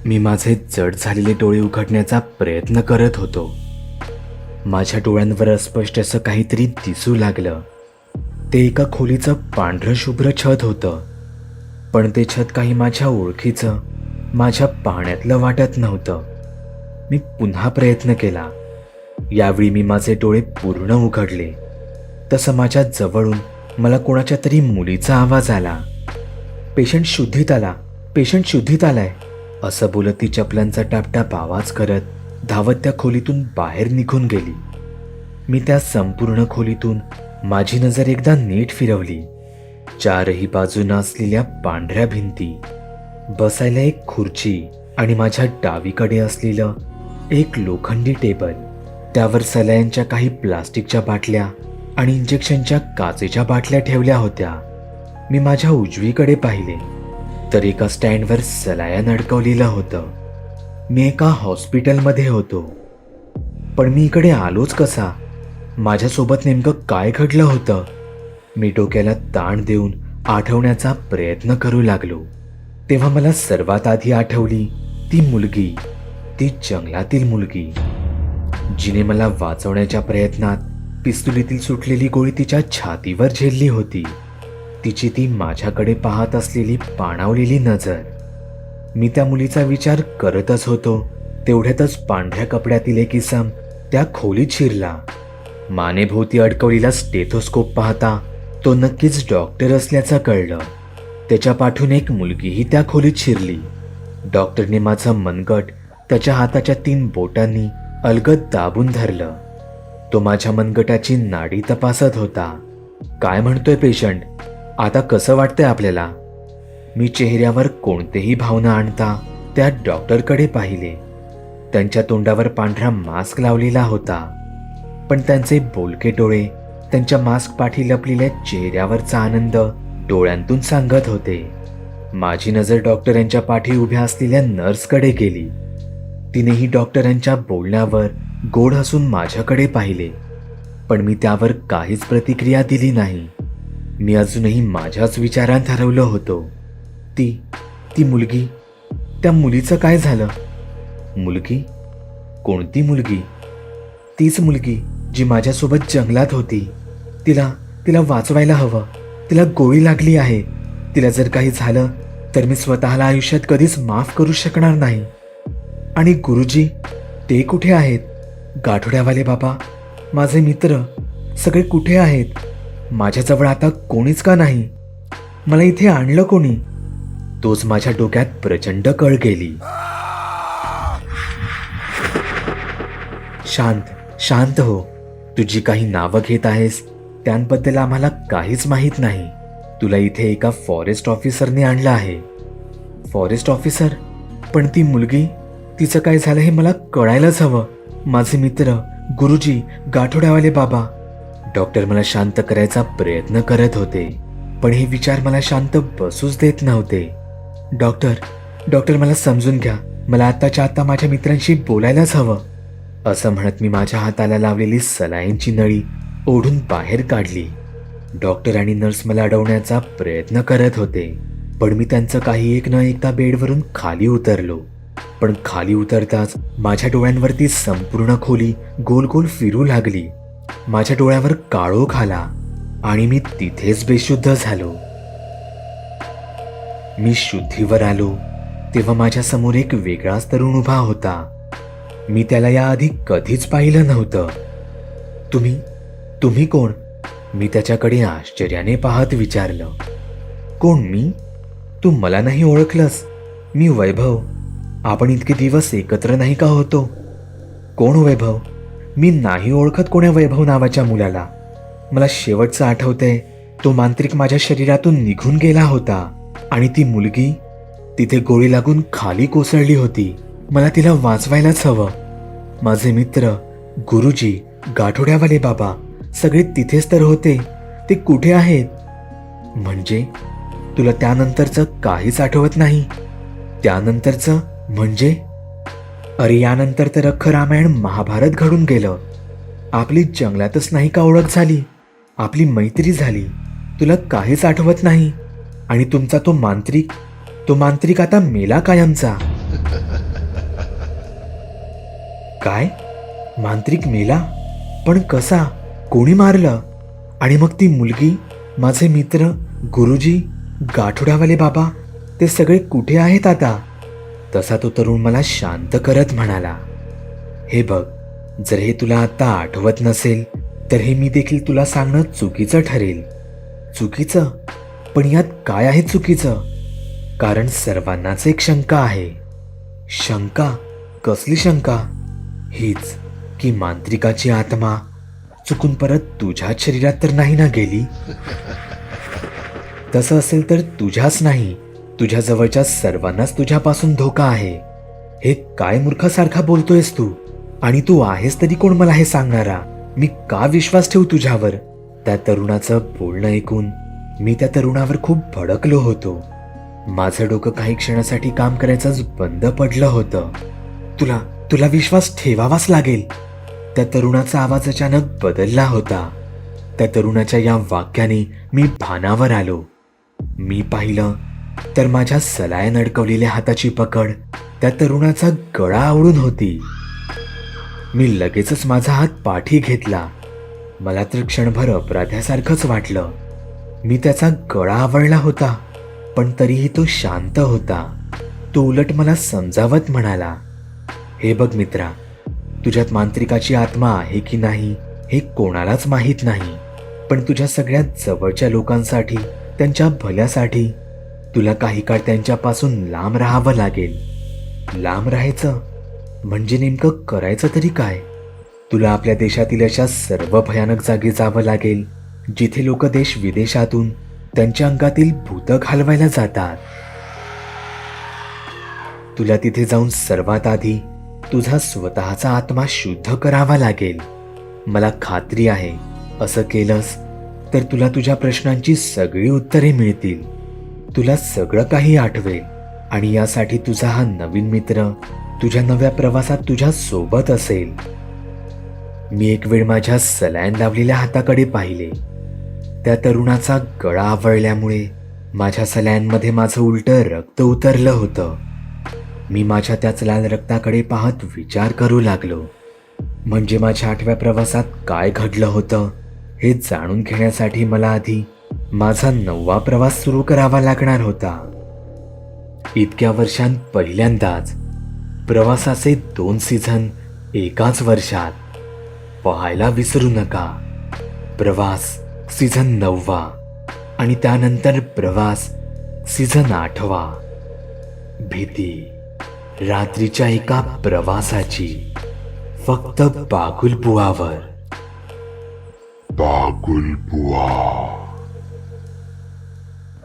मी माझे जड झालेले डोळे उघडण्याचा प्रयत्न करत होतो. माझ्या डोळ्यांवर अस्पष्ट असं काहीतरी दिसू लागलं. ते एका खोलीचं पांढरं शुभ्र छत होतं, पण ते छत काही माझ्या ओळखीचं, माझ्या पाहण्यातलं वाटत नव्हतं. मी पुन्हा प्रयत्न केला. यावेळी मी माझे डोळे पूर्ण उघडले. तसं माझ्या जवळून मला कोणाच्या तरी मुलीचा आवाज आला. पेशंट शुद्धीत आला, पेशंट शुद्धीत आलाय, असं बोलत ती चपलांचा टापटाप आवाज करत धावत त्या खोलीतून बाहेर निघून गेली. मी त्या संपूर्ण खोलीतून माझी नजर एकदा नीट फिरवली. चारही बाजूंना असलेल्या पांढऱ्या भिंती, बसायला एक खुर्ची आणि माझ्या डावीकडे असलेलं एक लोखंडी टेबल, त्यावर सलाईनच्या काही प्लास्टिकच्या बाटल्या आणि इंजेक्शनच्या काचेच्या बाटल्या ठेवल्या होत्या. मी माझ्या उजवीकडे पाहिले तर एका स्टँडवर सलायन अडकवलेलं होतं. मी एका हॉस्पिटलमध्ये होतो. पण मी इकडे आलोच कसा? माझ्यासोबत नेमकं काय घडलं होतं? मी डोक्याला ताण देऊन आठवण्याचा प्रयत्न करू लागलो. तेव्हा मला सर्वात आधी आठवली ती मुलगी, ती जंगलातील मुलगी, जिने मला वाचवण्याच्या प्रयत्नात पिस्तुलीतील सुटलेली गोळी तिच्या छातीवर झेलली होती. तिची ती माझ्याकडे पाहत असलेली पाणावलेली नजर. मी त्या मुलीचा विचार करतच होतो तेवढ्यातच पांढऱ्या कपड्यातील एक इसम त्या खोलीत शिरला. मानेभोवती अडकवलेला स्टेथोस्कोप पाहता तो नक्कीच डॉक्टर असल्याचं कळलं. त्याच्या पाठून एक मुलगीही त्या खोलीत शिरली. डॉक्टरने माझं मनगट त्याच्या हाताच्या 3 बोटांनी अलगद दाबून धरलं. तो माझ्या मनगटाची नाडी तपासत होता. काय म्हणतोय पेशंट? आता कसं वाटतंय आपल्याला? मी चेहऱ्यावर कोणतेही भावना आणता त्या डॉक्टरकडे पाहिले. त्यांच्या तोंडावर पांढरा मास्क लावलेला होता, पण त्यांचे बोलके डोळे त्यांच्या मास्क पाठी लपलेल्या चेहऱ्यावरचा आनंद डोळ्यांतून सांगत होते. माझी नजर डॉक्टरांच्या पाठी उभ्या असलेल्या नर्सकडे गेली. तिनेही डॉक्टरांच्या बोलण्यावर गोड हसून माझ्याकडे पाहिले, पण मी त्यावर काहीच प्रतिक्रिया दिली नाही. मी अजूनही माझ्याच विचारात हरवलो होतो. ती मुलगी, त्या मुलीचं काय झालं? मुलगी? कोणती मुलगी? तीच मुलगी जी माझ्यासोबत जंगलात होती. तिला वाचवायला हवं. तिला गोळी लागली आहे. तिला जर काही झालं तर मी स्वतःला आयुष्यात कधीच माफ करू शकणार नाही. आणि गुरुजी, ते कुठे आहेत? गाठोड्यावाले बाबा, माझे मित्र, सगळे कुठे आहेत? माझ्याजवळ आता कोणीच का नाही? मला इथे आणलं कोणी? तोच माझ्या डोक्यात प्रचंड कळ गेली. शांत हो. तुझी काही नावं घेत आहेस त्यांबद्दल आम्हाला काहीच माहीत नाही. तुला इथे एका फॉरेस्ट ऑफिसरने आणलं आहे. Forest officer? पण ती मुलगी, तिचं काय झालं हे मला कळायलाच हवं. माझे मित्र, गुरुजी, गाठोड्यावाले बाबा. डॉक्टर मला शांत करायचा प्रयत्न करत होते, पण हे विचार मला शांत बसूच देत नव्हते. डॉक्टर मला समजून घ्या. मला आत्ताच्या आत्ता माझ्या मित्रांशी बोलायलाच हवं. असं म्हणत मी माझ्या हाताला लावलेली सलाईनची नळी ओढून बाहेर काढली. डॉक्टर आणि नर्स मला अडवण्याचा प्रयत्न करत होते, पण मी त्यांचं काही एक न ऐकता बेडवरून खाली उतरलो. पण खाली उतरताच माझ्या डोळ्यांवरती संपूर्ण खोली गोल गोल फिरू लागली. माझ्या डोळ्यावर काळोख आला आणि मी तिथेच बेशुद्ध झालो. मी शुद्धीवर आलो तेव्हा माझ्या समोर एक वेगळाच तरुण उभा होता. मी त्याला याआधी कधीच पाहिलं नव्हतं. तुम्ही कोण? मी त्याच्याकडे आश्चर्याने पाहत विचारलं. कोण मी? तू मला नाही ओळखलंस? मी वैभव. आपण इतके दिवस एकत्र नाही का होतो? कोण वैभव? मी नाही ओळखत कोण्या वैभव नावाच्या मुलाला. मला शेवटचं आठवतंय, तो मांत्रिक माझ्या शरीरातून निघून गेला होता आणि ती मुलगी तिथे गोळी लागून खाली कोसळली होती. मला तिला वाचवायलाच हवं. माझे मित्र, गुरुजी, गाठोड्यावाले बाबा सगळे तिथेच तर होते. ते कुठे आहेत? म्हणजे तुला त्यानंतरचं काहीच आठवत नाही? त्यानंतरचं म्हणजे? अरे, यानंतर तर अख्खं रामायण महाभारत घडून गेलं. आपली जंगलातच नाही का ओळख झाली? आपली मैत्री झाली. तुला काहीच आठवत नाही. आणि तुमचा तो मांत्रिक आता मेला कायमचा. काय? मांत्रिक मेला? पण कसा? कोणी मारलं? आणि मग ती मुलगी, माझे मित्र, गुरुजी, गाठोड्यावाले बाबा, ते सगळे कुठे आहेत आता? तसा तो तरुण मला शांत करत म्हणाला, हे बघ, जर हे तुला आता आठवत नसेल तर हे मी देखील तुला सांगणं चुकीचं ठरेल. चुकीचं? पण यात काय आहे चुकीचं? कारण सर्वांनाच एक शंका आहे. शंका? कसली शंका? हीच की मांत्रिकाची आत्मा चुकून परत तुझ्याच शरीरात तर नाही ना गेली? तसं असेल तर तुझ्याच नाही, तुझ्या जवळच्या सर्वांनाच तुझ्यापासून धोका आहे. हे काय मूर्खासारखा बोलतोयस तू? आणि तू आहेस तरी कोण मला हे सांगणारा? मी का विश्वास ठेवू तुझ्यावर? त्या तरुणाचं बोलणं ऐकून मी त्या तरुणावर खूप भडकलो होतो. माझं डोकं काही क्षणासाठी काम करायचंच बंद पडलं होतं. तुला तुला विश्वास ठेवावाच लागेल. त्या तरुणाचा आवाज अचानक बदलला होता. त्या तरुणाच्या या वाक्याने मी भानावर आलो. मी पाहिलं तर माझ्या सलायन अडकवलेल्या हाताची पकड त्या तरुणाचा गळा आवळून होती. मी लगेचच माझा हात पाठी घेतला. मला तर क्षणभर अपराध्यासारखंच वाटलं. मी त्याचा गळा आवळला होता, पण तरीही तो शांत होता. तो उलट मला समजावत म्हणाला, हे बघ मित्रा, तुझ्यात मांत्रिकाची आत्मा आहे की नाही हे कोणालाच माहीत नाही, पण तुझ्या सगळ्यात जवळच्या लोकांसाठी, त्यांच्या भल्यासाठी तुला काही काळ त्यांच्यापासून लांब राहावं लागेल. लांब राहायचं म्हणजे नेमकं करायचं तरी काय? तुला आपल्या देशातील अशा सर्व भयानक जागी जावं लागेल जिथे लोक देश विदेशातून त्यांच्या अंगातील भूत घालवायला जातात. तुला तिथे जाऊन सर्वात आधी तुझा स्वतःचा आत्मा शुद्ध करावा लागेल. मला खात्री आहे असं केलंस तर तुला तुझ्या प्रश्नांची सगळी उत्तरे मिळतील. तुला सगळं काही आठवेल आणि यासाठी तुझा हा नवीन मित्र तुझ्या नव्या प्रवासात तुझ्या सोबत असेल. मी एक वेळ माझ्या सलाईन लावलेल्या हाताकडे पाहिले. त्या तरुणाचा गळा आवळल्यामुळे माझ्या सलाईनमध्ये माझं उलटं रक्त उतरलं होतं. मी माझ्या त्याच लाल रक्ताकडे पाहत विचार करू लागलो. म्हणजे माझ्या 8व्या प्रवासात काय घडलं होतं हे जाणून घेण्यासाठी मला आधी माझा 9वा प्रवास सुरू करावा लागणार होता. इतक्या वर्षांत पहिल्यांदाच प्रवासाचे 2 सीझन एकाच वर्षात. पाहायला विसरू नका. प्रवास सीझन 9वा आणि त्यानंतर प्रवास सीझन 8वा. भीती रात्रीच्या एका प्रवासाची, फक्त बागुलबुवावर. बागुलबुवा.